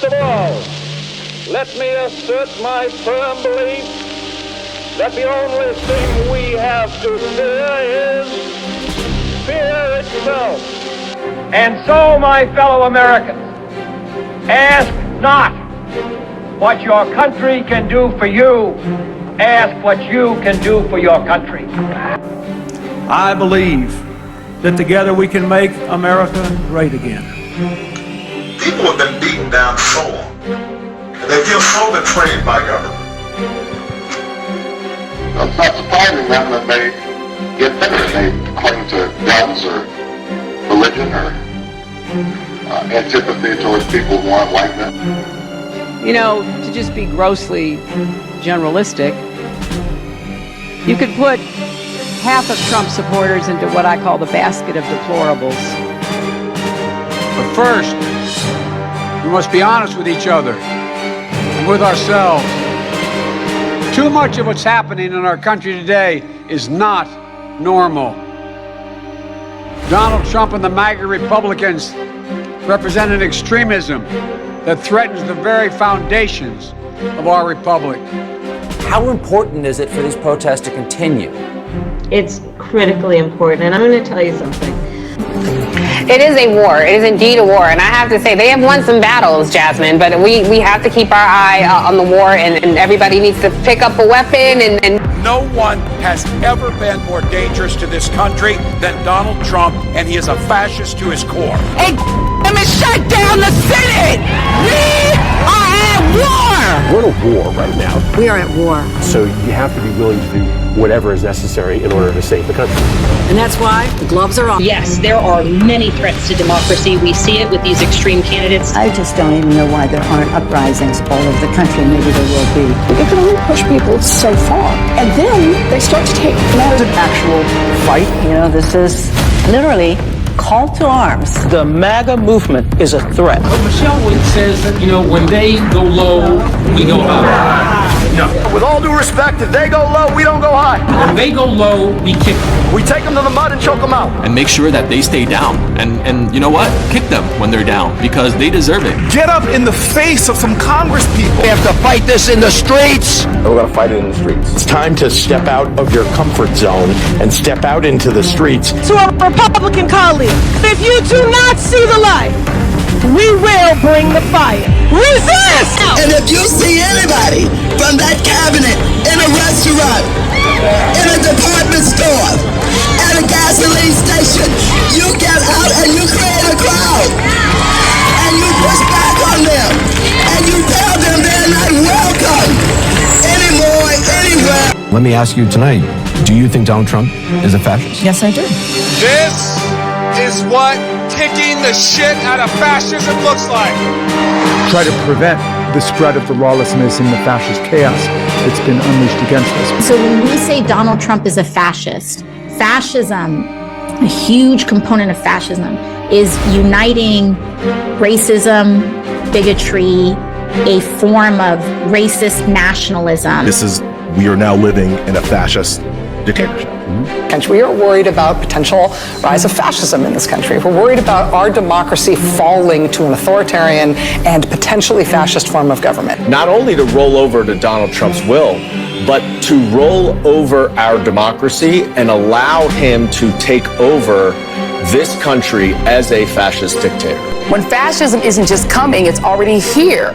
of all, let me assert my firm belief that the only thing we have to fear is fear itself. And so, my fellow Americans, ask not what your country can do for you, ask what you can do for your country. I believe that together we can make America great again. People have been beaten down so long, and they feel so betrayed by government. It's not surprising then that they get bitter and they cling to guns or religion or antipathy towards people who aren't like them. You know, to just be grossly generalistic, you could put half of Trump supporters into what I call the basket of deplorables. But first, we must be honest with each other and with ourselves. Too much of what's happening in our country today is not normal. Donald Trump and the MAGA Republicans represent an extremism that threatens the very foundations of our republic. How important is it for these protests to continue? It's critically important, and I'm going to tell you something. It is a war. It is indeed a war. And I have to say, they have won some battles, Jasmine, but we have to keep our eye on the war, and everybody needs to pick up a weapon. And no one has ever been more dangerous to this country than Donald Trump, and he is a fascist to his core. Hey, let me shut down the Senate! We are at war! We're at war right now. We are at war. So you have to be willing to do whatever is necessary in order to save the country. And that's why the gloves are off. Yes, there are many threats to democracy. We see it with these extreme candidates. I just don't even know why there aren't uprisings all over the country. Maybe there will be. You can only push people so far. And then they start to take matters an actual fight. You know, this is literally call to arms. The MAGA movement is a threat. But Michelle Witt says that, you know, when they go low, we go high. No. With all due respect, if they go low, we don't go high. When they go low, we kick them. We take them to the mud and choke them out. And make sure that they stay down. And you know what? Kick them when they're down, because they deserve it. Get up in the face of some Congress people. We have to fight this in the streets. We're going to fight it in the streets. It's time to step out of your comfort zone and step out into the streets. To our Republican colleagues, if you do not see the light, we will bring the fire. Resist! And if you see anybody from that cabinet in a restaurant, in a department store, at a gasoline station, you get out and you create a crowd. And you push back on them. And you tell them they're not welcome anymore, anywhere. Let me ask you tonight, do you think Donald Trump is a fascist? Yes, I do. This is what kicking the shit out of fascism looks like. Try to prevent the spread of the lawlessness and the fascist chaos that's been unleashed against us. So when we say Donald Trump is a fascist, fascism, a huge component of fascism, is uniting racism, bigotry, a form of racist nationalism. We are now living in a fascist dictatorship. And we are worried about potential rise of fascism in this country. We're worried about our democracy falling to an authoritarian and potentially fascist form of government. Not only to roll over to Donald Trump's will, but to roll over our democracy and allow him to take over this country as a fascist dictator. When fascism isn't just coming, it's already here.